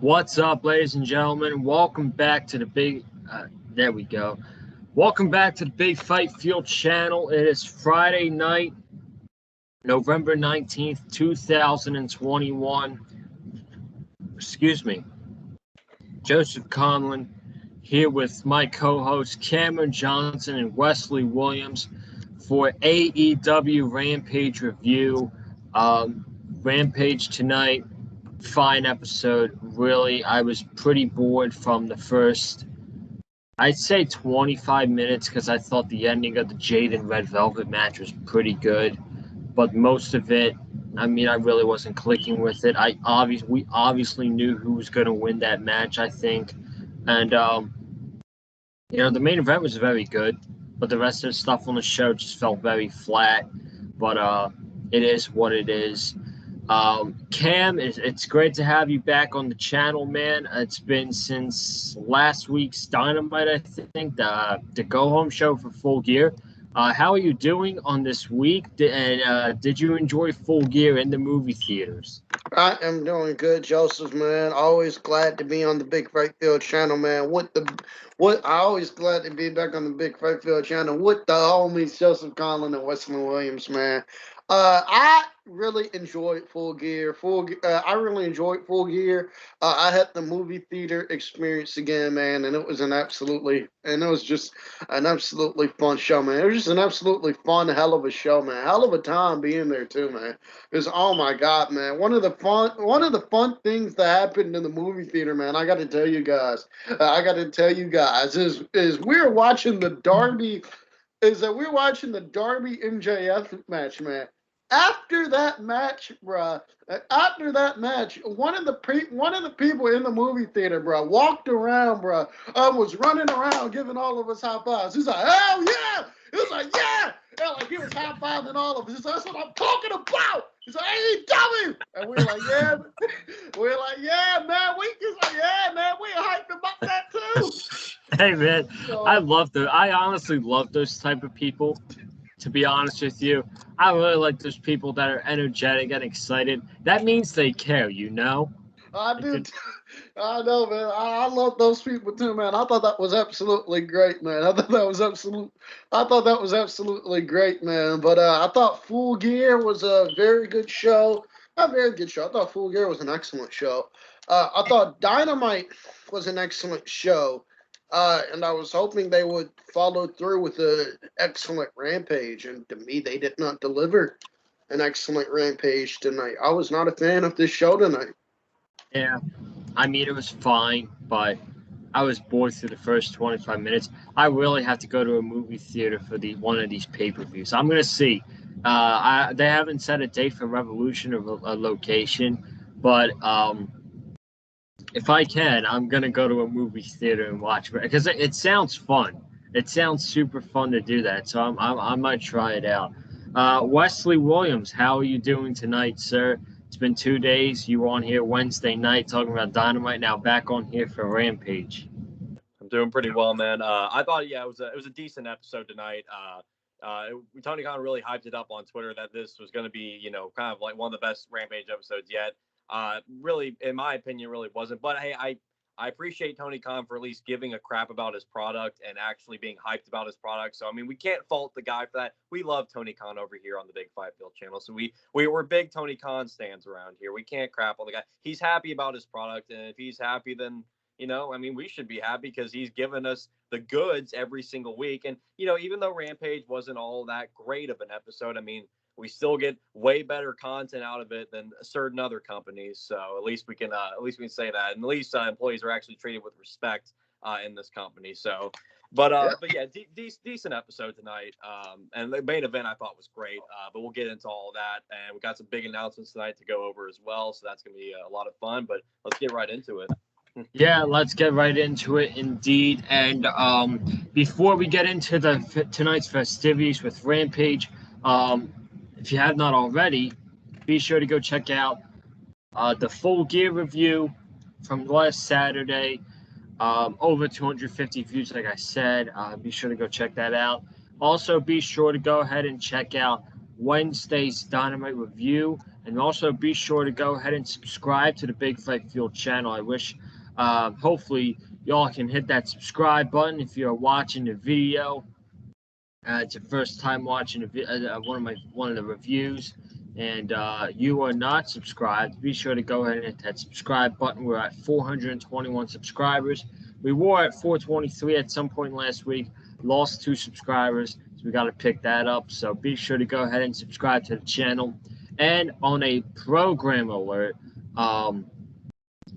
What's up, ladies and gentlemen? Welcome back to the big. There we go. Welcome back to the Big Fight Field channel. It is Friday night, November 19th, 2021. Excuse me. Joseph Conlon here with my co-hosts Cameron Johnson and Wesley Williams for AEW Rampage review. Rampage tonight. Fine episode. Really, I was pretty bored from the first, I'd say 25 minutes, because I thought the ending of the Jade and Red Velvet match was pretty good. But most of it, I really wasn't clicking with it. We obviously knew who was going to win that match, I think. And, the main event was very good, but the rest of the stuff on the show just felt very flat. But it is what it is. Cam, it's great to have you back on the channel, man. It's been since last week's Dynamite, I think, the go-home show for Full Gear. How are you doing on this week? And did you enjoy Full Gear in the movie theaters? I am doing good, Joseph, man. Always glad to be on the Big Fight Field channel, man. Always glad to be back on the Big Fight Field channel with the homies Joseph Conlon and Wesley Williams, man. I really enjoyed Full Gear. I really enjoyed Full Gear. I had the movie theater experience again, man, and it was just an absolutely fun show, man. It was just an absolutely fun, hell of a show, man. Hell of a time being there too, man. Because oh my God, man, one of the fun things that happened in the movie theater, man. I got to tell you guys, is we're watching the Darby. Is that we're watching the Darby MJF match, man. After that match, one of the people in the movie theater, bruh, walked around, bruh, was running around giving all of us high fives. He's like, hell yeah! He was like, yeah! And like he was high fiving all of us. He's like, that's what I'm talking about. He's like, AEW! And we're like, yeah, man. We hyped about that too. Hey, man, so, I honestly love those type of people. To be honest with you, I really like those people that are energetic and excited. That means they care, you know? I do. I know, man. I love those people too, man. I thought that was absolutely great, man. I thought that was absolutely great, man. But I thought Full Gear was a very good show. A very good show. I thought Full Gear was an excellent show. I thought Dynamite was an excellent show. And I was hoping they would follow through with an excellent Rampage. And to me, they did not deliver an excellent Rampage tonight. I was not a fan of this show tonight. Yeah, it was fine, but I was bored through the first 25 minutes. I really have to go to a movie theater for one of these pay-per-views. I'm going to see. They haven't set a date for Revolution or a location, but if I can, I'm going to go to a movie theater and watch it because it sounds fun. It sounds super fun to do that, so I might try it out. Wesley Williams, how are you doing tonight, sir? It's been 2 days. You were on here Wednesday night talking about Dynamite. Now back on here for Rampage. I'm doing pretty well, man. I thought, it was a decent episode tonight. Tony Khan really hyped it up on Twitter that this was going to be, kind of like one of the best Rampage episodes yet. Really, in my opinion, really wasn't. But hey, I appreciate Tony Khan for at least giving a crap about his product and actually being hyped about his product. So, we can't fault the guy for that. We love Tony Khan over here on the Big Fight Field channel. So we're big Tony Khan stands around here. We can't crap on the guy. He's happy about his product. And if he's happy, then, we should be happy because he's given us the goods every single week. And, even though Rampage wasn't all that great of an episode, we still get way better content out of it than certain other companies. So at least we can say that, and at least employees are actually treated with respect in this company. So, but yeah, decent episode tonight. And the main event I thought was great. But we'll get into all of that, and we got some big announcements tonight to go over as well. So that's gonna be a lot of fun. But let's get right into it. Yeah, let's get right into it indeed. And before we get into tonight's festivities with Rampage, if you have not already, be sure to go check out the Full Gear review from last Saturday. Over 250 views, like I said. Be sure to go check that out. Also, be sure to go ahead and check out Wednesday's Dynamite Review. And also be sure to go ahead and subscribe to the Big Fight Field channel. I wish, hopefully, y'all can hit that subscribe button if you're watching the video. It's your first time watching one of the reviews, and you are not subscribed. Be sure to go ahead and hit that subscribe button. We're at 421 subscribers. We were at 423 at some point last week. Lost 2 subscribers, so we got to pick that up. So be sure to go ahead and subscribe to the channel. And on a program alert,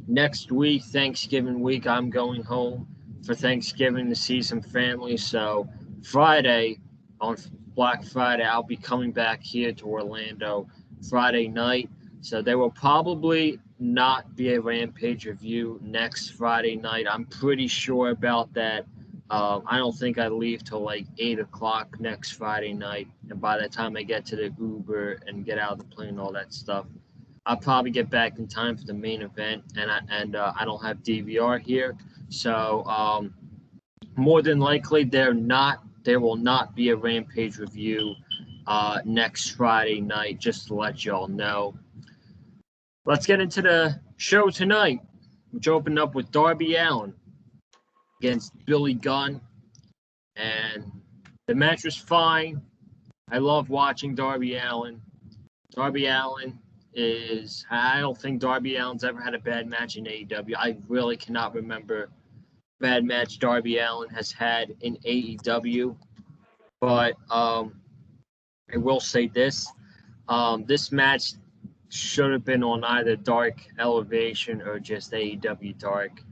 next week, Thanksgiving week, I'm going home for Thanksgiving to see some family. So Friday, on Black Friday, I'll be coming back here to Orlando Friday night. So there will probably not be a Rampage review next Friday night. I'm pretty sure about that. I don't think I leave till like 8 o'clock next Friday night. And by the time I get to the Uber and get out of the plane and all that stuff, I'll probably get back in time for the main event. And I don't have DVR here. So more than likely, there will not be a Rampage review next Friday night, just to let y'all know. Let's get into the show tonight, which opened up with Darby Allin against Billy Gunn. And the match was fine. I love watching Darby Allin. Darby Allin I don't think Darby Allin's ever had a bad match in AEW. I really cannot remember bad match Darby Allin has had in AEW. But I will say this. This match should have been on either Dark Elevation or just AEW Dark.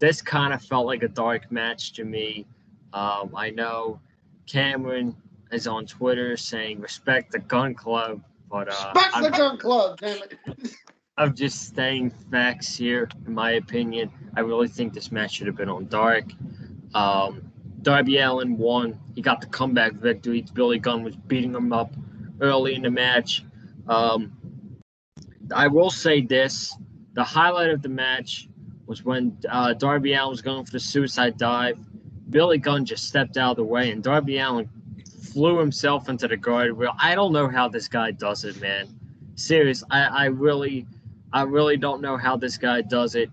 This kind of felt like a dark match to me. I know Cameron is on Twitter saying respect the Gun Club, but Respect the Gun Club, damn it. I'm just staying facts here, in my opinion. I really think this match should have been on Dark. Darby Allin won. He got the comeback victory. Billy Gunn was beating him up early in the match. I will say this. The highlight of the match was when Darby Allin was going for the suicide dive. Billy Gunn just stepped out of the way, and Darby Allin flew himself into the guardrail. I don't know how this guy does it, man. Serious. I really don't know how this guy does it.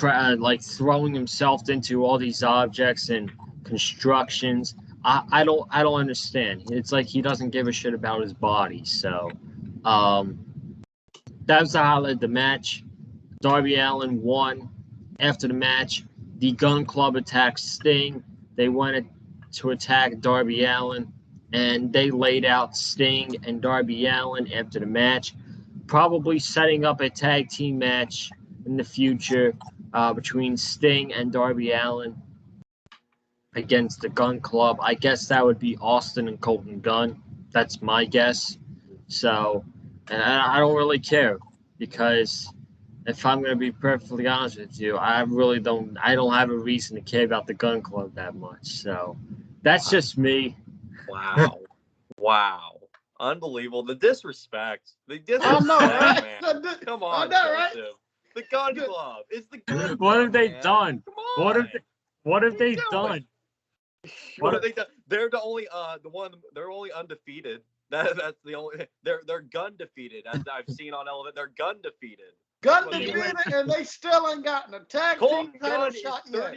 Like throwing himself into all these objects and constructions. I don't understand. It's like he doesn't give a shit about his body. So that was the highlight of the match. Darby Allin won. After the match, the Gun Club attacked Sting. They wanted to attack Darby Allin, and they laid out Sting and Darby Allin after the match, probably setting up a tag team match in the future between Sting and Darby Allin against the Gun Club. I guess that would be Austin and Colton Gunn. That's my guess. So, and I don't really care, because if I'm going to be perfectly honest with you, I don't have a reason to care about the Gun Club that much. So that's just me. Wow. Wow. Unbelievable. The disrespect. The disrespect, I know, right? man. Come on, Joseph. The Gun Club. It's the Gun Club. What have they done? Come on. What have they done? What have they done? They're the only they're only undefeated. That's the only they're gun defeated, as I've seen on Elevate. They're gun defeated. Gun defeated, and they still ain't gotten a tag team title shot yet.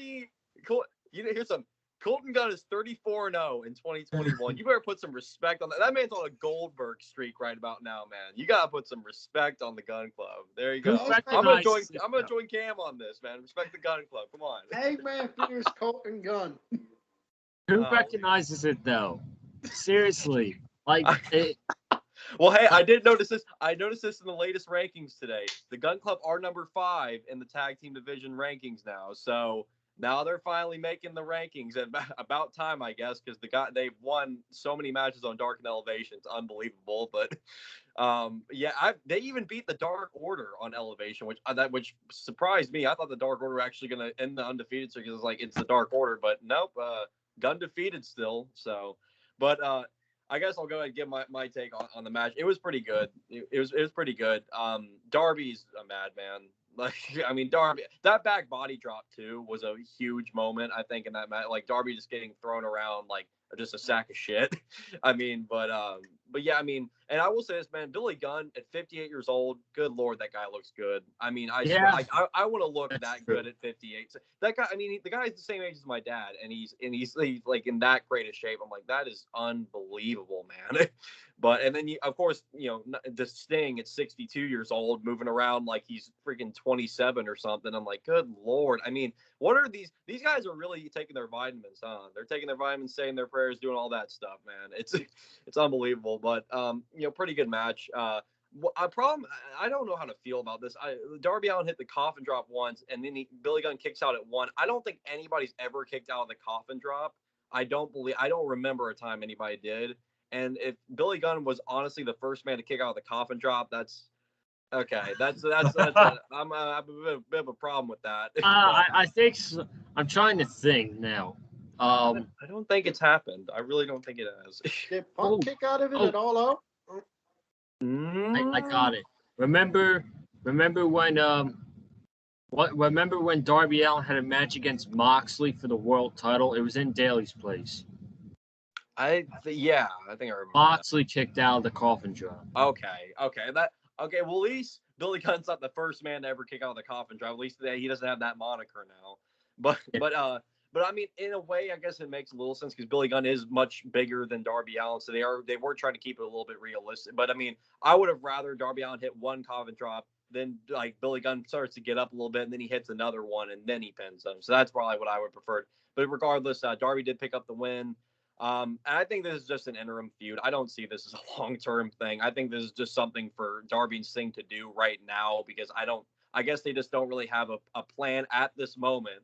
Here's some. Colton Gunn is 34-0 in 2021. You better put some respect on that. That man's on a Goldberg streak right about now, man. You gotta put some respect on the Gun Club. There you go. I'm gonna join Cam on this, man. Respect the Gun Club. Come on. Hey man, fears Colton Gunn. Who recognizes it though? Seriously, like. Well, hey, I did notice this. I noticed this in the latest rankings today. The Gun Club are number 5 in the tag team division rankings now. So now they're finally making the rankings. And about time, I guess, because they've won so many matches on Dark and Elevation. It's unbelievable. But they even beat the Dark Order on Elevation, which surprised me. I thought the Dark Order were actually going to end the undefeated streak. It's the Dark Order, but nope, Gun defeated still. So, but I guess I'll go ahead and give my take on the match. It was pretty good. It was pretty good. Darby's a madman. Like, I mean, Darby, that back body drop too was a huge moment, I think, in that match. Like, Darby just getting thrown around like just a sack of shit. I mean, but But yeah, I mean, and I will say this, man, Billy Gunn at 58 years old, good Lord, that guy looks good. I mean, I swear, I want to look that good at 58. So that guy, I mean, the guy's the same age as my dad, and he's like in that great a shape. I'm like, that is unbelievable, man. But and then of course, the Sting at 62 years old, moving around like he's freaking 27 or something. I'm like, good Lord. I mean, what are these guys are really taking their vitamins, huh? They're taking their vitamins, saying their prayers, doing all that stuff, man. It's unbelievable. But pretty good match. I don't know how to feel about this. Darby Allin hit the coffin drop once, and then Billy Gunn kicks out at one. I don't think anybody's ever kicked out of the coffin drop. I don't remember a time anybody did. And if Billy Gunn was honestly the first man to kick out of the coffin drop, that's okay. I'm a bit of a problem with that. I think so. I'm trying to think now. I don't think it's happened. I really don't think it has. Did Punk kick out of it at all out? I got it. Remember when Remember when Darby Allin had a match against Moxley for the world title? It was in Daly's place. I think I remember. Moxley kicked out of the coffin drop. Okay. Well, at least Billy Gunn's not the first man to ever kick out of the coffin drop. At least he doesn't have that moniker now. But I mean, in a way, I guess it makes a little sense because Billy Gunn is much bigger than Darby Allin, so they were trying to keep it a little bit realistic. But I mean, I would have rather Darby Allin hit one coffin drop, then like Billy Gunn starts to get up a little bit, and then he hits another one, and then he pins him. So that's probably what I would prefer. But regardless, Darby did pick up the win. And I think this is just an interim feud. I don't see this as a long-term thing. I think this is just something for Darby and Sting to do right now because I guess they just don't really have a plan at this moment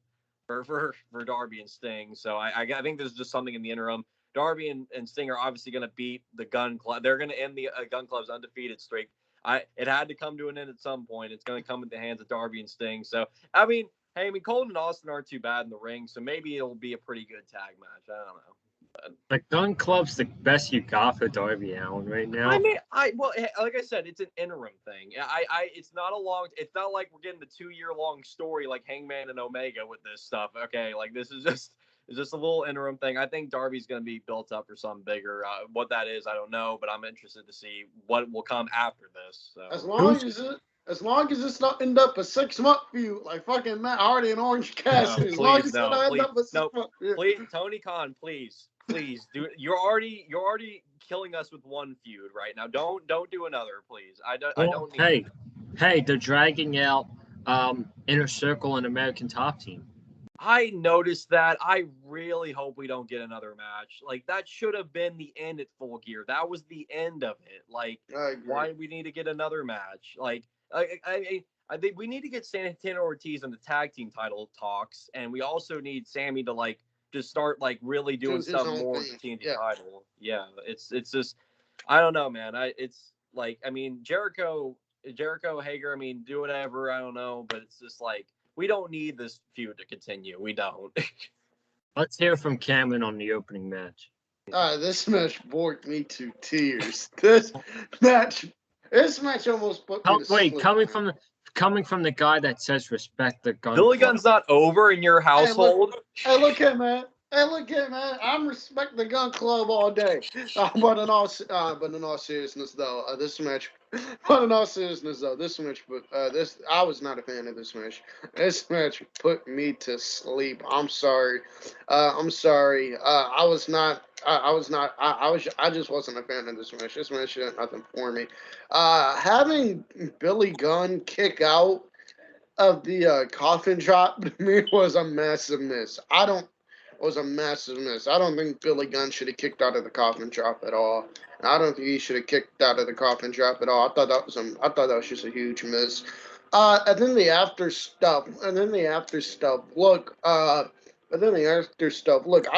for Darby and Sting. So I think this is just something in the interim. Darby and Sting are obviously going to beat the Gunn Club. They're going to end the Gunn Club's undefeated streak. It had to come to an end at some point. It's going to come at the hands of Darby and Sting. So, I mean, Cole and Austin aren't too bad in the ring, so maybe it'll be a pretty good tag match. I don't know. The Gunn Club's the best you got for Darby Allin right now. I mean, like I said, it's an interim thing. It's not like we're getting the 2-year long story like Hangman and Omega with this stuff. Okay, like this is just a little interim thing. I think Darby's going to be built up for something bigger. What that is, I don't know, but I'm interested to see what will come after this. So. As long as it's not end up a 6-month feud like fucking Matt Hardy and Orange Cassidy. Please, Tony Khan, please do it. You're already killing us with one feud right now. Don't do another, please. I don't need Hey, they're dragging out Inner Circle and American Top Team. I noticed that. I really hope we don't get another match. Like that should have been the end at Full Gear. That was the end of it. Like why do we need to get another match? Like I think we need to get Santana Ortiz in the tag team title talks, and we also need Sammy to like just start like really doing stuff more with the TNT title. Yeah, it's just I don't know, man. It's like I mean Jericho Hager. I mean do whatever. I don't know, but it's just like we don't need this feud to continue. We don't. Let's hear from Cameron on the opening match. This match bored me to tears. This match almost put me to sleep. Coming from the guy that says respect the Gunn. Billy Gunn's not over in your household. Hey, look here, man. I'm respect the Gun Club all day. But in all seriousness, though, this match. I was not a fan of this match. This match put me to sleep. I'm sorry. I just wasn't a fan of this match. This match did nothing for me. Having Billy Gunn kick out of the coffin drop to me was a massive miss. I don't think Billy Gunn should have kicked out of the coffin drop at all. I don't think he should have kicked out of the coffin drop at all. I thought that was just a huge miss. And then the after stuff. Look, I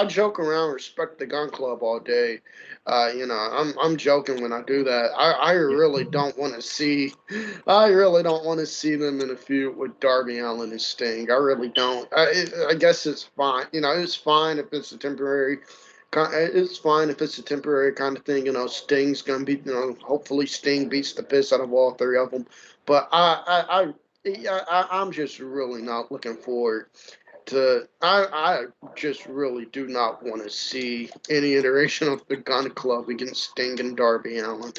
joke around, respect the Gun Club all day. I'm joking when I do that. I really don't want to see them in a feud with Darby Allin and Sting. I really don't. I guess it's fine. It's fine if it's a temporary. It's fine if it's a temporary kind of thing. Sting's gonna be. Hopefully Sting beats the piss out of all three of them. But I'm just really not looking forward I just really do not want to see any iteration of the Gunn Club against Sting and Darby Allin.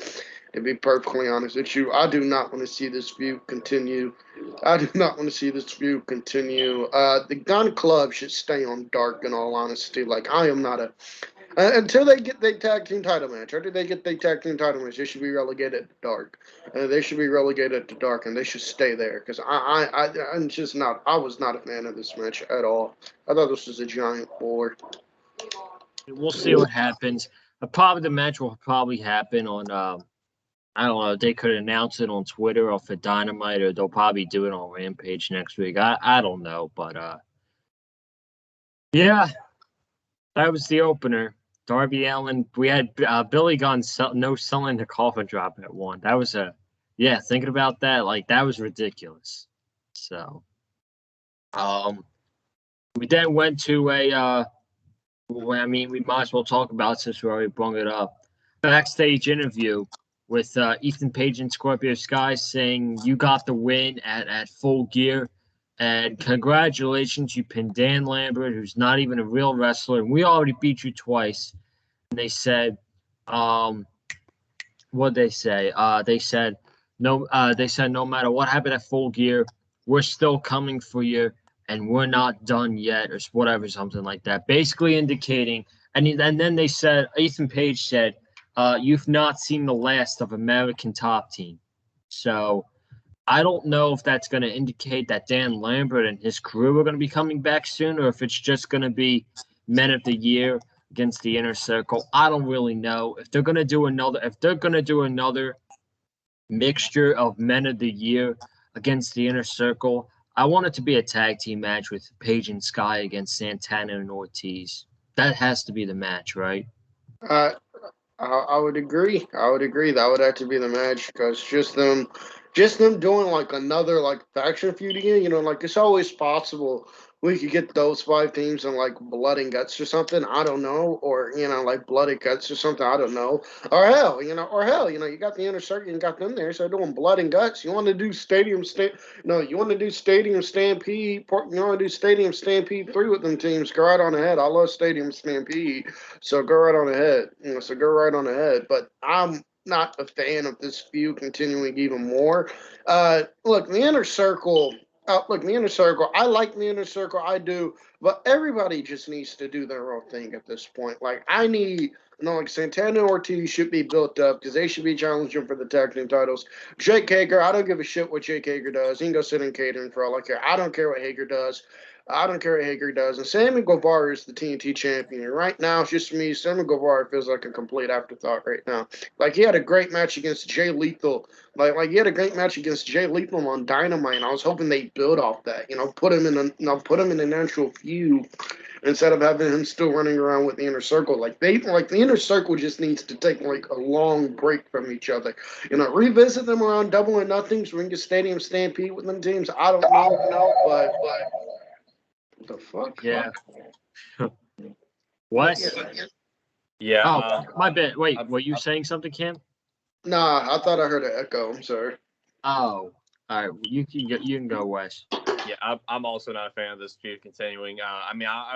To be perfectly honest with you, I do not want to see this feud continue. I do not want to see this feud continue. The Gunn Club should stay on Dark, in all honesty. Like, I am not a until they get their tag team title match. After they get their tag team title match, they should be relegated to Dark. They should be relegated to Dark, and they should stay there. Because I'm just not. I was not a fan of this match at all. I thought this was a giant bore. We'll see what happens. Probably the match will probably happen on. I don't know. They could announce it on Twitter or for Dynamite, or they'll probably do it on Rampage next week. I don't know, but yeah, that was the opener. Darby Allin. We had Billy Gunn selling the coffin drop at one. That was thinking about that, like that was ridiculous. So, we then went to we might as well talk about it since we already brought it up. Backstage interview with Ethan Page and Scorpio Sky saying you got the win at Full Gear. And congratulations, you pinned Dan Lambert, who's not even a real wrestler. And we already beat you twice. And they said, what'd they say? They said no matter what happened at Full Gear, we're still coming for you, and we're not done yet, or whatever, something like that. Basically indicating, and then they said, Ethan Page said, you've not seen the last of American Top Team. So I don't know if that's going to indicate that Dan Lambert and his crew are going to be coming back soon, or if it's just going to be Men of the Year against the Inner Circle. I don't really know. If they're going to do another mixture of Men of the Year against the Inner Circle, I want it to be a tag team match with Page and Sky against Santana and Ortiz. That has to be the match, right? I would agree. I would agree. That would have to be the match because just them doing like another like faction feud again. You know, like it's always possible we could get those five teams in like Blood and Guts or something. I don't know, or like Blood and Guts or something. I don't know, or hell, you got the Inner Circle and got them there. So doing Blood and Guts. You want to do you want to do Stadium Stampede. You want to do Stadium Stampede 3 with them teams. Go right on ahead. I love Stadium Stampede. So go right on ahead. So go right on ahead. But I'm not a fan of this feud continuing even more. Look, the Inner Circle. The Inner Circle. I like the Inner Circle. I do. But everybody just needs to do their own thing at this point. Like I need. Like Santana and Ortiz should be built up because they should be challenging for the tag team titles. Jake Hager, I don't give a shit what Jake Hager does. He can go sit in catering for all I care. I don't care what Hager does. I don't care what Hager does. And Sammy Guevara is the TNT champion. Right now, it's just me. Sammy Guevara feels like a complete afterthought right now. Like, he had a great match against Jay Lethal. Like he had a great match against Jay Lethal on Dynamite. And I was hoping they build off that. Put him in an actual feud instead of having him still running around with the Inner Circle. Like the Inner Circle just needs to take like a long break from each other. Revisit them around Double or Nothing so we can get Stadium Stampede with them teams. I don't know, but what the fuck? Yeah. What? Yeah. Oh, my bad. Wait, were you saying something, Cam? Nah, I thought I heard an echo. I'm sorry. Oh, all right. You can go, Wes. Yeah, I'm also not a fan of this feud continuing. I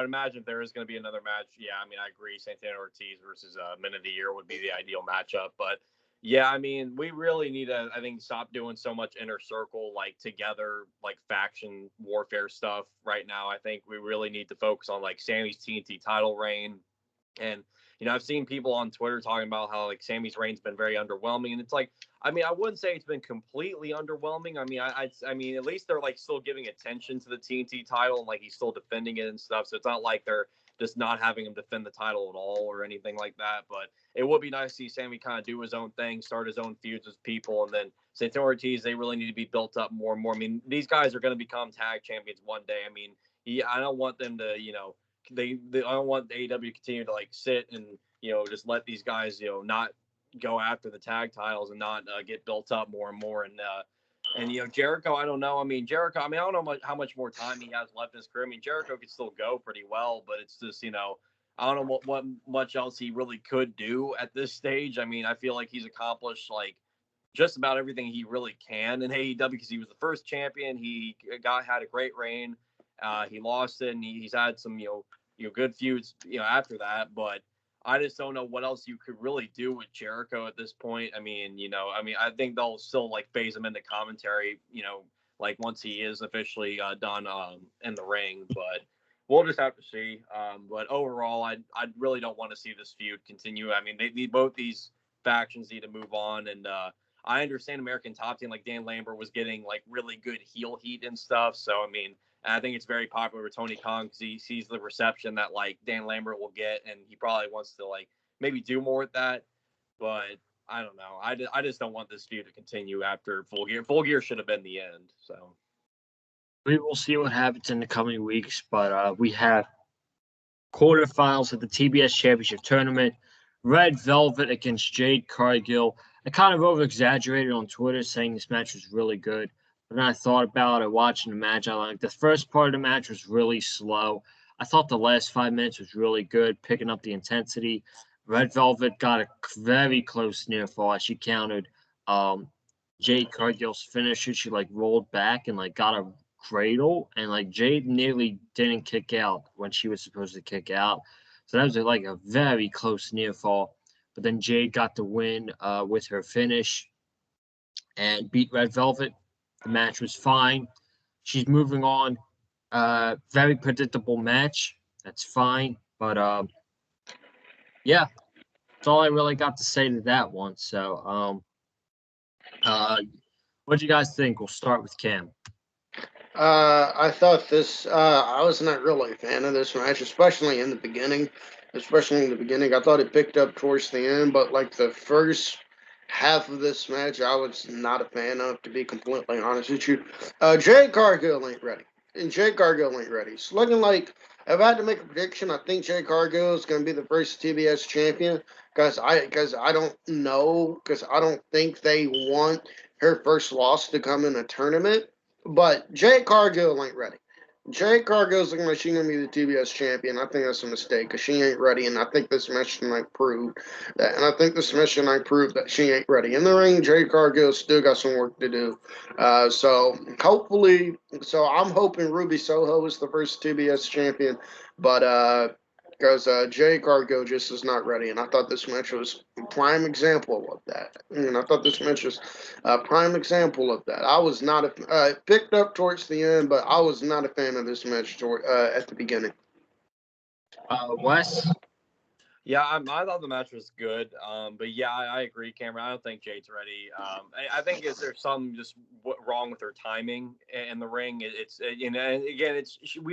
imagine if there is going to be another match. Yeah, I agree. Santana Ortiz versus Men of the Year would be the ideal matchup. But yeah, we really need to, I think, stop doing so much Inner Circle, like together, like faction warfare stuff right now. I think we really need to focus on like Sammy's TNT title reign. And, I've seen people on Twitter talking about how like Sammy's reign's been very underwhelming. And it's like, I wouldn't say it's been completely underwhelming. At least they're like still giving attention to the TNT title and like he's still defending it and stuff. So it's not like they're just not having him defend the title at all or anything like that. But it would be nice to see Sammy kind of do his own thing, start his own feuds with people. And then Santana Ortiz, they really need to be built up more and more. These guys are going to become tag champions one day. I don't want them to, I don't want AEW to continue to like sit and just let these guys not go after the tag titles and not get built up more and more. And Jericho, I don't know. Jericho, I don't know how much more time he has left in his career. Jericho could still go pretty well, but it's just I don't know what much else he really could do at this stage. I feel like he's accomplished like just about everything he really can in AEW because he was the first champion. He had a great reign. He lost it, and he's had some good feuds after that, but I just don't know what else you could really do with Jericho at this point. I mean, I think they'll still like phase him into commentary, like once he is officially done in the ring, but we'll just have to see. But overall, I really don't want to see this feud continue. I mean, both these factions need to move on, and I understand American Top Team, like Dan Lambert was getting like really good heel heat and stuff. So I mean, I think it's very popular with Tony Khan because he sees the reception that like Dan Lambert will get, and he probably wants to like maybe do more with that. But I don't know. I just don't want this feud to continue after Full Gear. Full Gear should have been the end. So we will see what happens in the coming weeks, but we have quarterfinals of the TBS Championship Tournament. Red Velvet against Jade Cargill. I kind of over-exaggerated on Twitter saying this match was really good. But then I thought about it watching the match. The first part of the match was really slow. I thought the last 5 minutes was really good, picking up the intensity. Red Velvet got a very close near fall. She countered Jade Cargill's finisher. She like rolled back and like got a cradle, and like Jade nearly didn't kick out when she was supposed to kick out. So that was like a very close near fall. But then Jade got the win with her finish and beat Red Velvet. The match was fine. She's moving on. Very predictable match. That's fine. But yeah, that's all I really got to say to that one. So what do you guys think? We'll start with Cam. I thought this. I was not really a fan of this match, especially in the beginning. I thought it picked up towards the end, but like the first half of this match, I was not a fan of. To be completely honest with you, Jade Cargill ain't ready, and Jade Cargill ain't ready. It's looking like if I had to make a prediction, I think Jade Cargill is going to be the first TBS champion because I don't think they want her first loss to come in a tournament. But Jade Cargill ain't ready. Jade Cargill's looking like she's going to be the TBS champion. I think that's a mistake because she ain't ready, and I think this match tonight proved that. And I think this match tonight proved that she ain't ready. In the ring, Jade Cargill still got some work to do. So I'm hoping Ruby Soho is the first TBS champion, but because Jade Cargill just is not ready, and I thought this match was a prime example of that. And I thought this match was a prime example of that. I was not picked up towards the end, but I was not a fan of this match at the beginning. Wes? yeah, I thought the match was good. But yeah, I agree, Cameron. I don't think Jade's ready. I think there's some just wrong with her timing in the ring. It's and again,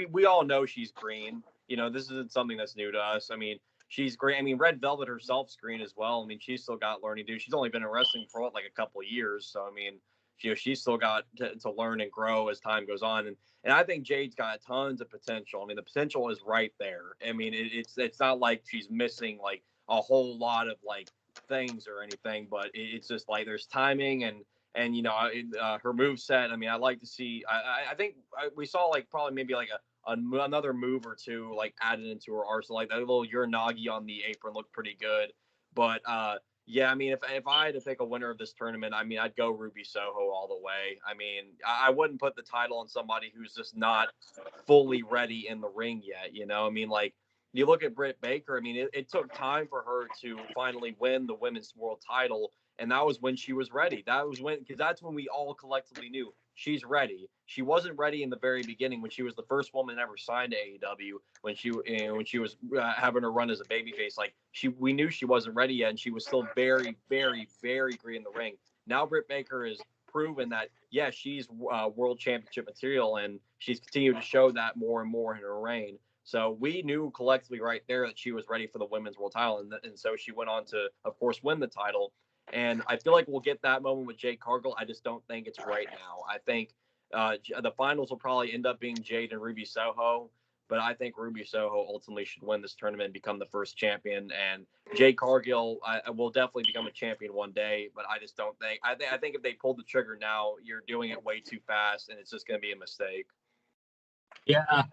we all know she's green. This isn't something that's new to us. I mean, she's great. I mean, Red Velvet herself's green as well. I mean, she's still got learning to do. She's only been in wrestling for like a couple of years. So I mean, she's still got to learn and grow as time goes on. And I think Jade's got tons of potential. I mean, the potential is right there. I mean, it's not like she's missing like a whole lot of like things or anything, but it's just like there's timing and her move set. I mean, I like to see. I think we saw like probably maybe like another move or two like added into her arsenal. Like that little Uranagi on the apron looked pretty good, but yeah, I mean, if I had to pick a winner of this tournament, I mean, I'd go Ruby Soho all the way. I mean, I wouldn't put the title on somebody who's just not fully ready in the ring yet. I mean, like you look at Britt Baker. I mean, it took time for her to finally win the women's world title, and that was when she was ready. Because that's when we all collectively knew she's ready. She wasn't ready in the very beginning when she was the first woman ever signed to AEW. When she was having her run as a babyface, like we knew she wasn't ready yet, and she was still very, very, very green in the ring. Now Britt Baker has proven that she's world championship material, and she's continued to show that more and more in her reign. So we knew collectively right there that she was ready for the women's world title, and so she went on to, of course, win the title. And I feel like we'll get that moment with Jade Cargill. I just don't think it's right now. I think the finals will probably end up being Jade and Ruby Soho, but I think Ruby Soho ultimately should win this tournament and become the first champion. And Jade Cargill will definitely become a champion one day, but I just don't think. I think if they pulled the trigger now, you're doing it way too fast, and it's just going to be a mistake. Yeah.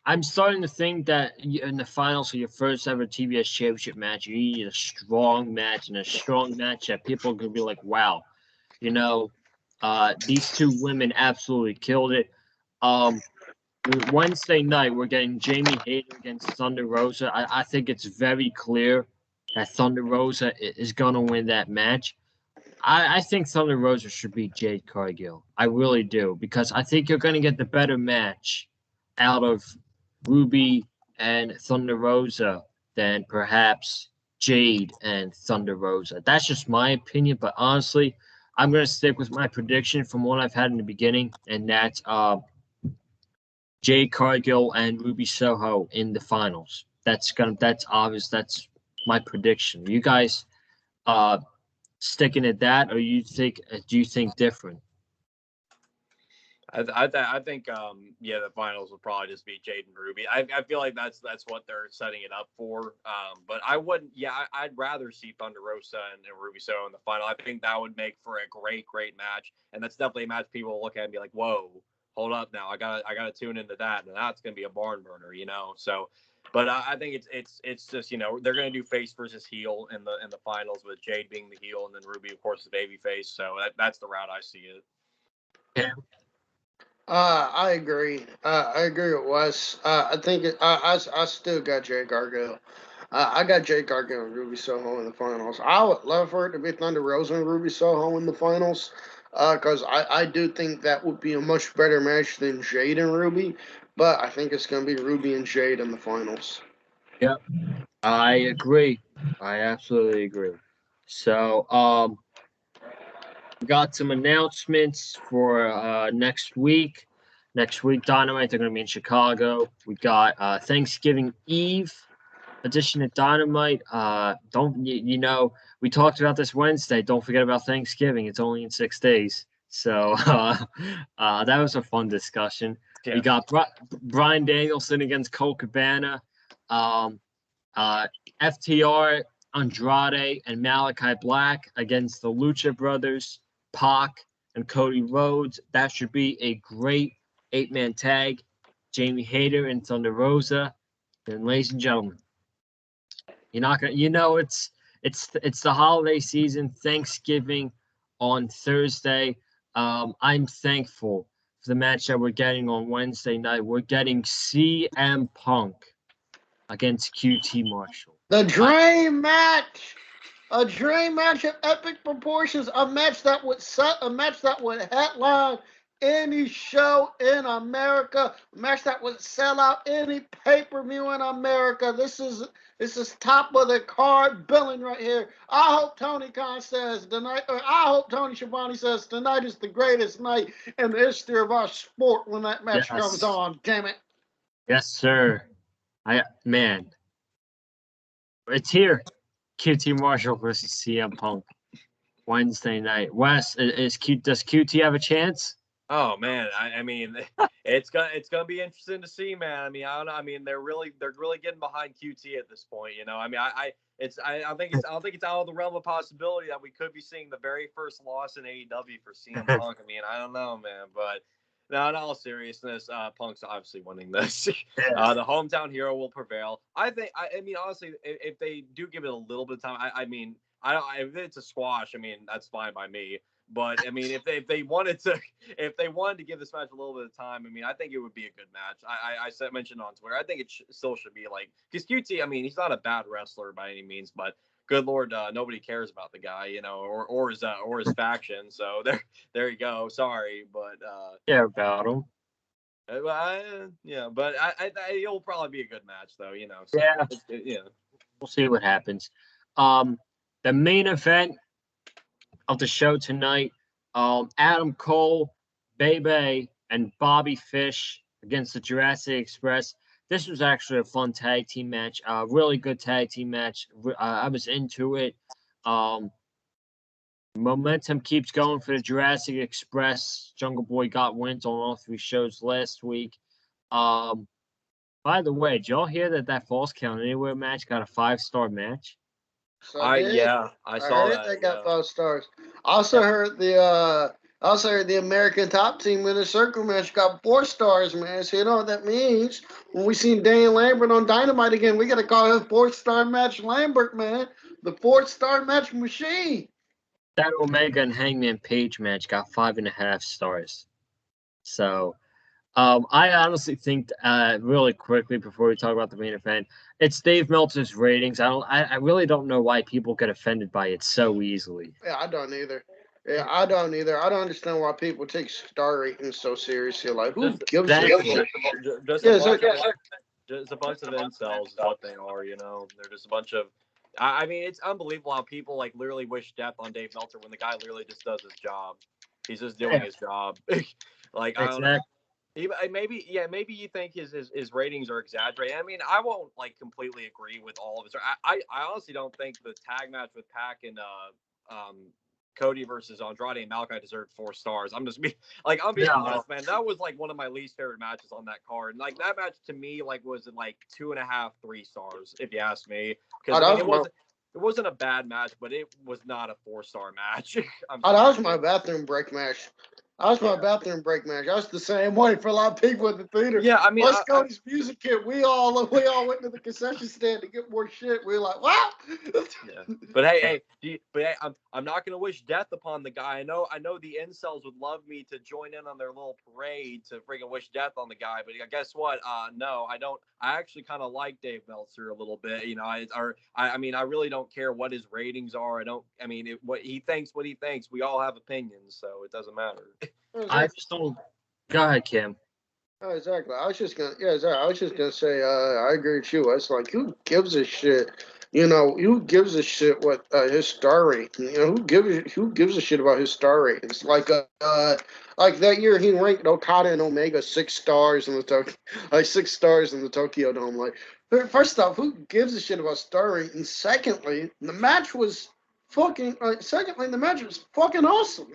I'm starting to think that in the finals of your first ever TBS championship match, you need a strong match and a strong match that people are going to be like, wow, these two women absolutely killed it. Wednesday night, we're getting Jamie Hayter against Thunder Rosa. I think it's very clear that Thunder Rosa is going to win that match. I think Thunder Rosa should beat Jade Cargill. I really do, because I think you're going to get the better match out of Ruby and Thunder Rosa than perhaps Jade and Thunder Rosa. That's just my opinion, but honestly, I'm going to stick with my prediction from what I've had in the beginning, and that's Jade Cargill and Ruby Soho in the finals. That's obvious. That's my prediction. You guys sticking at that, or do you think different? I think the finals will probably just be Jade and Ruby. I feel like that's what they're setting it up for. But I wouldn't. Yeah, I'd rather see Thunder Rosa and Ruby Soho in the final. I think that would make for a great match, and that's definitely a match people will look at and be like, "Whoa, hold up now, I gotta tune into that," and that's gonna be a barn burner, So, but I think it's just they're gonna do face versus heel in the finals, with Jade being the heel and then Ruby, of course, the baby face. So that's the route I see it. Yeah. I agree. I agree with Wes. I think I still got Jade Cargill. I got Jade Cargill and Ruby Soho in the finals. I would love for it to be Thunder Rosa and Ruby Soho in the finals, because I do think that would be a much better match than Jade and Ruby. But I think it's going to be Ruby and Jade in the finals. Yep, I agree. I absolutely agree. So, we got some announcements for next week. Next week, Dynamite, they're going to be in Chicago. We got Thanksgiving Eve edition of Dynamite. We talked about this Wednesday. Don't forget about Thanksgiving. It's only in 6 days. So that was a fun discussion. Yeah. We got Bryan Danielson against Colt Cabana. FTR, Andrade, and Malachi Black against the Lucha Brothers, Pac, and Cody Rhodes. That should be a great 8-man tag. Jamie Hayter and Thunder Rosa. And ladies and gentlemen, you're not gonna, it's the holiday season. Thanksgiving on Thursday. I'm thankful for the match that we're getting on Wednesday night. We're getting CM Punk against QT Marshall. The dream match. A dream match of epic proportions. A match that would headline any show in America. A match that would sell out any pay-per-view in America. This is top of the card billing right here. I hope Tony Khan says tonight, or I hope Tony Schiavone says tonight is the greatest night in the history of our sport when that match comes on. Damn it. Yes, sir. It's here. QT Marshall versus CM Punk Wednesday night. Wes, does QT have a chance? Oh man, I mean, it's gonna be interesting to see, man. I mean, I don't know. I mean, they're really getting behind QT at this point. I mean, I don't think it's out of the realm of possibility that we could be seeing the very first loss in AEW for CM Punk. I mean, I don't know, man, but. No, in all seriousness, Punk's obviously winning this. The hometown hero will prevail. I mean, honestly, if they do give it a little bit of time, if it's a squash, I mean, that's fine by me. But I mean, if they wanted to give this match a little bit of time, I mean, I think it would be a good match. I mentioned on Twitter, I think it still should be like, because QT, I mean, he's not a bad wrestler by any means, but good Lord, nobody cares about the guy, or his faction. So there you go. Sorry, but care about him. But it'll probably be a good match, though. So we'll see what happens. The main event of the show tonight, Adam Cole, Bebe, and Bobby Fish against the Jurassic Express. This was actually a fun tag team match. Really good tag team match. I was into it. Momentum keeps going for the Jurassic Express. Jungle Boy got wins on all 3 shows last week. By the way, did y'all hear that Falls Count Anywhere match got a 5-star match? So I saw that. They got 5 stars. I also heard the American Top Team Winner Circle match got 4 stars, man. So you know what that means? When we see Dan Lambert on Dynamite again, we got to call him 4-star match Lambert, man. The 4-star match machine. That Omega and Hangman Page match got 5.5 stars. So, I honestly think, really quickly before we talk about the main event, it's Dave Meltzer's ratings. I really don't know why people get offended by it so easily. Yeah, I don't either. Yeah, I don't either. I don't understand why people take star ratings so seriously. Like, who gives a Exactly. shit? Just Yeah, a it's bunch like, of just a bunch of incels is what they are. They're just a bunch of. I mean, it's unbelievable how people like literally wish death on Dave Meltzer when the guy literally just does his job. He's just doing his job. Like I don't know. Exactly. Maybe you think his ratings are exaggerated. I mean, I won't like completely agree with all of it. I honestly don't think the tag match with Pac and Cody versus Andrade and Malachi deserved 4 stars. I'm being honest, man. That was like one of my least favorite matches on that card. And like that match to me like was like 2.5, 3 stars if you ask me. Because I mean, it wasn't a bad match, but it was not a 4-star match. that was my bathroom break match. That was my bathroom break match. I was the same way for a lot of people in the theater. Yeah, I mean, Cody's music kit. We all went to the concession stand to get more shit. We were like, wow. Yeah. But hey, I'm not gonna wish death upon the guy. I know the incels would love me to join in on their little parade to freaking wish death on the guy. But guess what? No, I don't. I actually kind of like Dave Meltzer a little bit. I mean, I really don't care what his ratings are. I mean, what he thinks. We all have opinions, so it doesn't matter. I just don't. Go ahead, Kim. Oh, exactly. I was just gonna say, I agree with you. It's like, who gives a shit? Who gives a shit what his star rating? Who gives a shit about his star ratings? Like that year he ranked Okada and Omega 6 stars in the Tokyo, like 6 stars in the Tokyo Dome. Like, first off, who gives a shit about star ratings? Secondly, the match was fucking. Secondly, the match was fucking awesome.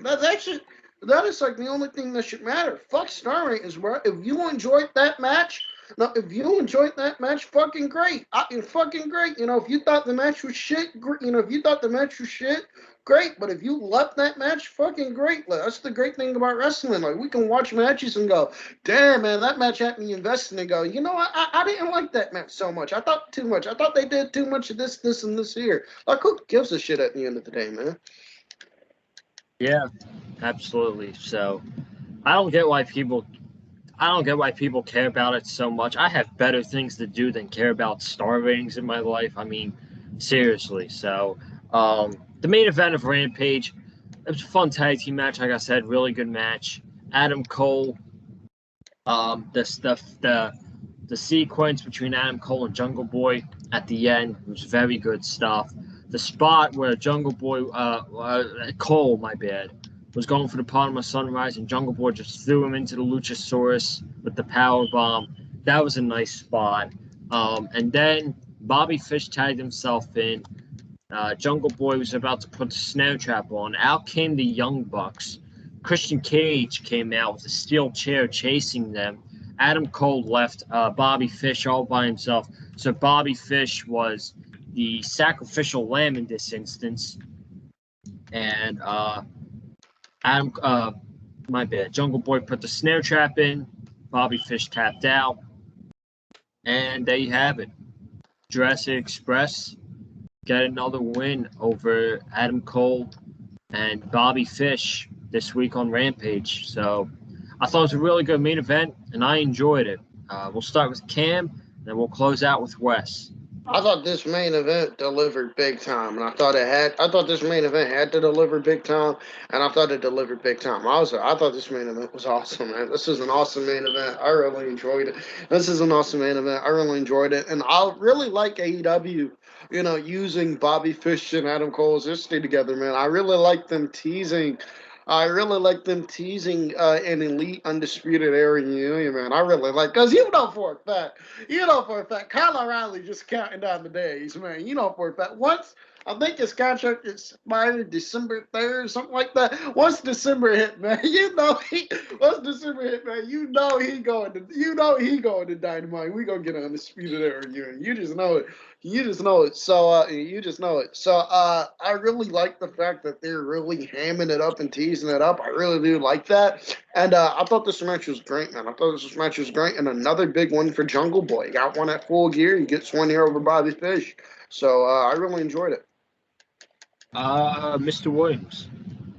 That is like the only thing that should matter. Fuck star ratings, bro. If you enjoyed that match, fucking great. Fucking great. If you thought the match was shit, if you thought the match was shit, great. But if you loved that match, fucking great. Like, that's the great thing about wrestling. Like, we can watch matches and go, damn, man, that match had me invested and go, I didn't like that match so much. I thought too much. I thought they did too much of this, and this here. Like, who gives a shit at the end of the day, man? Yeah, absolutely. So I don't get why people care about it so much. I have better things to do than care about star ratings in my life. I mean, seriously. So, the main event of Rampage, it was a fun tag team match. Like I said, really good match. Adam Cole, the sequence between Adam Cole and Jungle Boy at the end was very good stuff. The spot where Jungle Boy, Cole, my bad, was going for the Panama Sunrise, and Jungle Boy just threw him into the Luchasaurus with the power bomb. That was a nice spot. And then Bobby Fish tagged himself in. Jungle Boy was about to put the snare trap on. Out came the Young Bucks. Christian Cage came out with a steel chair chasing them. Adam Cole left Bobby Fish all by himself. So Bobby Fish was the sacrificial lamb in this instance. And Adam, my bad. Jungle Boy put the snare trap in. Bobby Fish tapped out. And there you have it. Jurassic Express get another win over Adam Cole and Bobby Fish this week on Rampage. So I thought it was a really good main event, and I enjoyed it. We'll start with Cam, and then we'll close out with Wes. I thought this main event delivered big time, and I thought this main event had to deliver big time, and I thought it delivered big time. I thought this main event was awesome, man. This is an awesome main event. I really enjoyed it. This is an awesome main event. I really enjoyed it, and I really like AEW, using Bobby Fish and Adam Cole's history together, man. I really like them teasing. An elite undisputed era reunion, man. I really like, because for a fact, Kyle O'Reilly just counting down the days, man. For a fact, once I think his contract expired December 3rd, something like that. Once December hit, man, once December hit, man, he going to Dynamite. We gonna get an undisputed era reunion. You just know it. So I really like the fact that they're really hamming it up and teasing it up. I really do like that. And I thought this match was great, man. And another big one for Jungle Boy. He got one at Full Gear. He gets one here over Bobby Fish. So I really enjoyed it. Mr. Williams.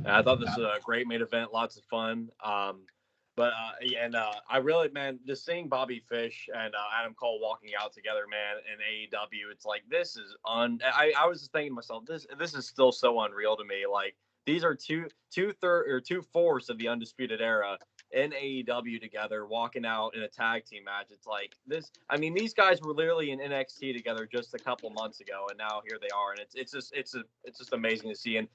I thought this was a great main event, lots of fun. But I really, man, just seeing Bobby Fish and Adam Cole walking out together, man, in AEW, it's like this is I was just thinking to myself, this is still so unreal to me. Like these are two-fourths of the Undisputed Era in AEW together, walking out in a tag team match. It's like this. I mean, these guys were literally in NXT together just a couple months ago, and now here they are, and it's just amazing to see. And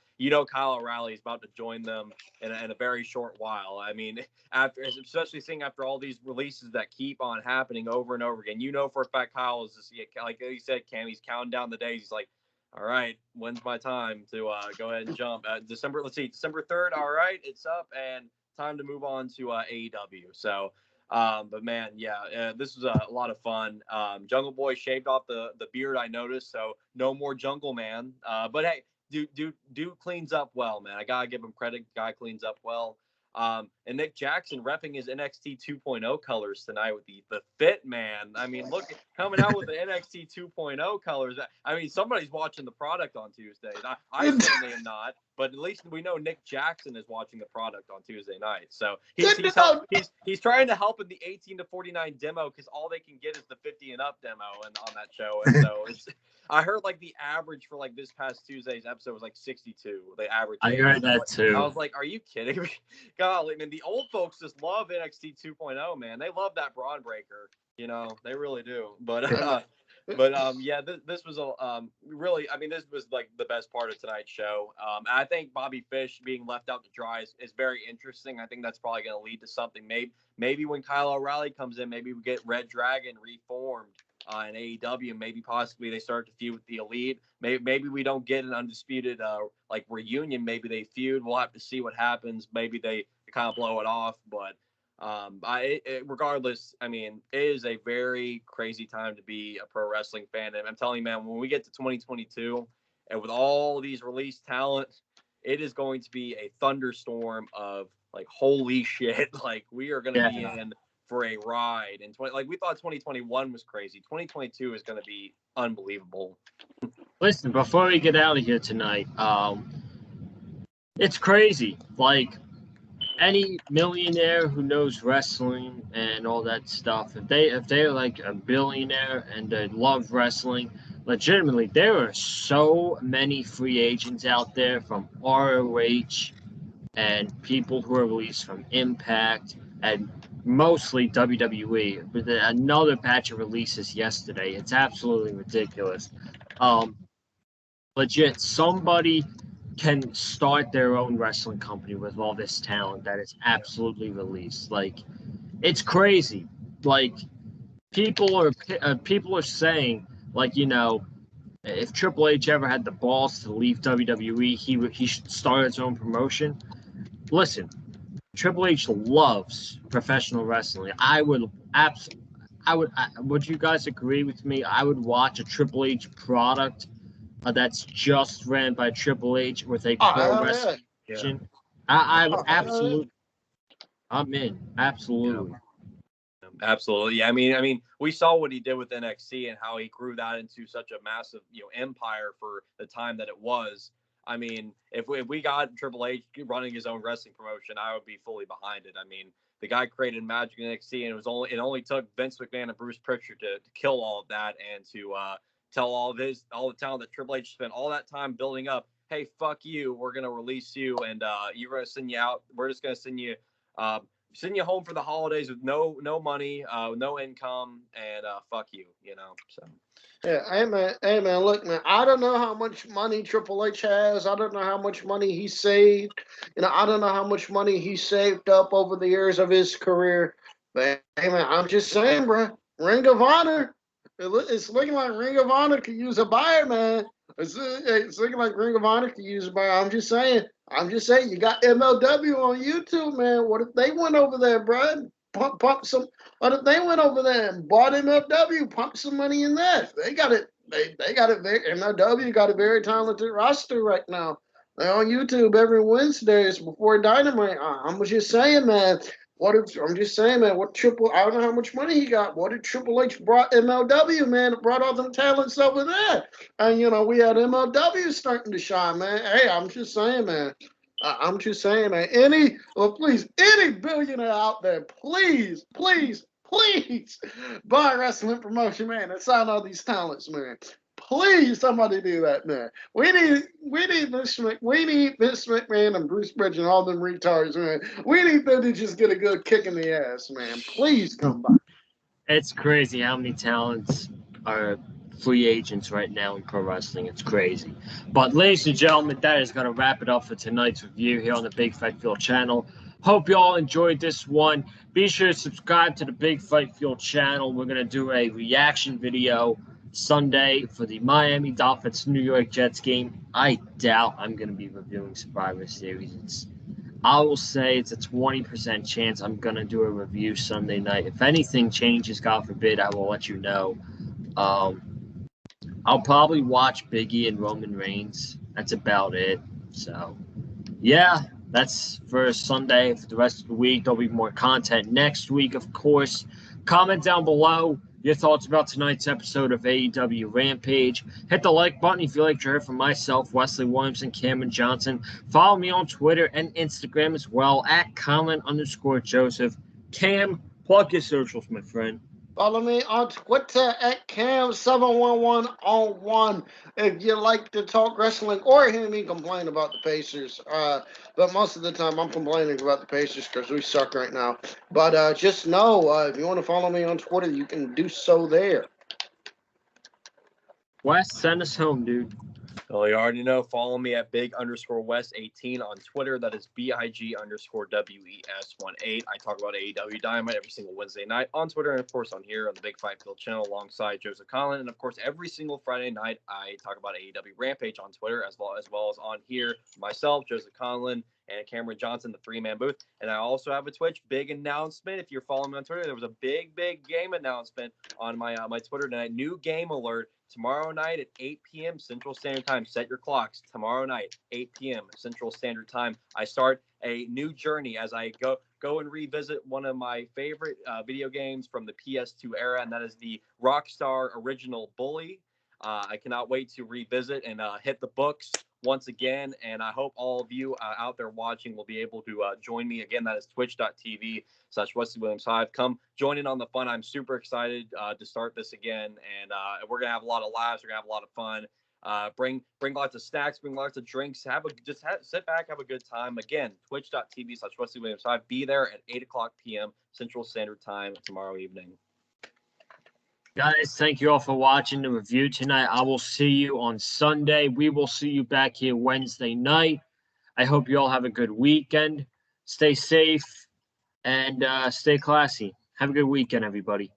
Kyle O'Reilly is about to join them in a very short while. I mean, especially seeing after all these releases that keep on happening over and over again, for a fact Kyle is just, like he said, Cam, he's counting down the days. He's like, all right, when's my time to go ahead and jump? December 3rd. All right, it's up and time to move on to AEW. So, but man, this was a lot of fun. Jungle Boy shaved off the beard, I noticed, so no more Jungle Man. But hey, dude cleans up well, man. I gotta give him credit. Guy cleans up well. And Nick Jackson repping his NXT 2.0 colors tonight with the fit, man. I mean, look, coming out with the NXT 2.0 colors. I mean, somebody's watching the product on Tuesday. I certainly am not, but at least we know Nick Jackson is watching the product on Tuesday night. So he's trying to help in the 18 to 49 demo because all they can get is the 50 and up demo and on that show. And so I heard like the average for like this past Tuesday's episode was like 62. The average. I heard that too. I was like, are you kidding me? Golly, man, the old folks just love NXT 2.0, man. They love that Braun Breaker. They really do. But this was really, I mean, this was like the best part of tonight's show. I think Bobby Fish being left out to dry is very interesting. I think that's probably going to lead to something. Maybe when Kyle O'Reilly comes in, maybe we get Red Dragon reformed in AEW. Maybe possibly they start to feud with the Elite. Maybe we don't get an undisputed like reunion. Maybe they feud. We'll have to see what happens. Maybe they kind of blow it off. But regardless, I mean, it is a very crazy time to be a pro wrestling fan. And I'm telling you, man, when we get to 2022 and with all these released talent, it is going to be a thunderstorm of like, holy shit. Like we are going to be in for a ride. And we thought 2021 was crazy. 2022 is going to be unbelievable. Listen, before we get out of here tonight, it's crazy. Like any millionaire who knows wrestling and all that stuff, if they're like a billionaire and they love wrestling, legitimately, there are so many free agents out there from ROH and people who are released from Impact and mostly WWE. But another batch of releases yesterday. It's absolutely ridiculous. Legit, somebody can start their own wrestling company with all this talent that is absolutely released. Like, it's crazy. Like, people are saying, like, if Triple H ever had the balls to leave WWE, he should start his own promotion. Listen, Triple H loves professional wrestling. Would you guys agree with me? I would watch a Triple H product that's just ran by Triple H with a pro wrestling division. I would absolutely. I'm in. Absolutely. Yeah. Absolutely. Yeah, I mean, we saw what he did with NXT and how he grew that into such a massive, empire for the time that it was. I mean, if we got Triple H running his own wrestling promotion, I would be fully behind it. I mean, the guy created magic in NXT, and it only took Vince McMahon and Bruce Pritchard to kill all of that and to tell all the talent that Triple H spent all that time building up. Hey, fuck you. We're gonna release you, and you're gonna send you out. We're just gonna send you home for the holidays with no money, no income, and fuck you. So. Yeah, hey man, look, man, I don't know how much money Triple H has. I don't know how much money he saved. I don't know how much money he saved up over the years of his career. But hey man, I'm just saying, bro, Ring of Honor, it's looking like Ring of Honor could use a buyer, man. It's looking like Ring of Honor could use a buyer. I'm just saying, you got MLW on YouTube, man. What if they went over there, bro? Pump some. What if they went over there and bought MLW, pumped some money in that? They got it. They got it. MLW got a very talented roster right now. They're on YouTube every Wednesdays before Dynamite. I'm just saying, man. I don't know how much money he got. What did Triple H brought MLW, man? It brought all them talents over there. And, we had MLW starting to shine, man. Hey, I'm just saying, man. I'm just saying, man. Any billionaire out there, please buy a wrestling promotion, man, and sign all these talents, man. Please, somebody do that, man. We need Vince McMahon and Bruce Bridges and all them retards, man. We need them to just get a good kick in the ass, man. Please come by. It's crazy how many talents are free agents right now in pro wrestling. It's crazy. But ladies and gentlemen, that is going to wrap it up for tonight's review here on the Big Fight Field channel. Hope you all enjoyed this one. Be sure to subscribe to the Big Fight Field channel. We're going to do a reaction video Sunday for the Miami Dolphins New York Jets game. I doubt I'm going to be reviewing Survivor Series. I will say it's a 20% chance I'm going to do a review Sunday night. If anything changes, God forbid, I will let you know. I'll probably watch Biggie and Roman Reigns. That's about it. So, yeah, that's for Sunday. For the rest of the week, there'll be more content next week, of course. Comment down below your thoughts about tonight's episode of AEW Rampage. Hit the like button if you like to hear from myself, Wesley Williamson, Cameron Johnson. Follow me on Twitter and Instagram as well, at Colin_Joseph. Cam, plug your socials, my friend. Follow me on Twitter at Cam71101 if you like to talk wrestling or hear me complain about the Pacers. But most of the time I'm complaining about the Pacers because we suck right now. But just know, if you want to follow me on Twitter, you can do so there. Wes, send us home, dude. Well, you already know. Follow me at big_West18 on Twitter. That is BIG_WES18. I talk about AEW Dynamite every single Wednesday night on Twitter and, of course, on here on the Big Fight Field channel alongside Joseph Conlon. And, of course, every single Friday night, I talk about AEW Rampage on Twitter as well as on here. Myself, Joseph Conlon, and Cameron Johnson, the three-man booth. And I also have a Twitch. Big announcement. If you're following me on Twitter, there was a big game announcement on my Twitter tonight. New game alert. Tomorrow night at 8 p.m. Central Standard Time. Set your clocks. Tomorrow night, 8 p.m. Central Standard Time. I start a new journey as I go and revisit one of my favorite video games from the PS2 era, and that is the Rockstar original Bully. I cannot wait to revisit and hit the books once again, and I hope all of you out there watching will be able to join me again. That is twitch.tv/WesleyWilliams5. Come join in on the fun. I'm super excited to start this again, and we're gonna have a lot of laughs. We're gonna have a lot of fun. Bring lots of snacks, bring lots of drinks. Sit back, have a good time. Again, twitch.tv/WesleyWilliams5. Be there at 8:00 p.m. Central Standard Time tomorrow evening. Guys, thank you all for watching the review tonight. I will see you on Sunday. We will see you back here Wednesday night. I hope you all have a good weekend. Stay safe and stay classy. Have a good weekend, everybody.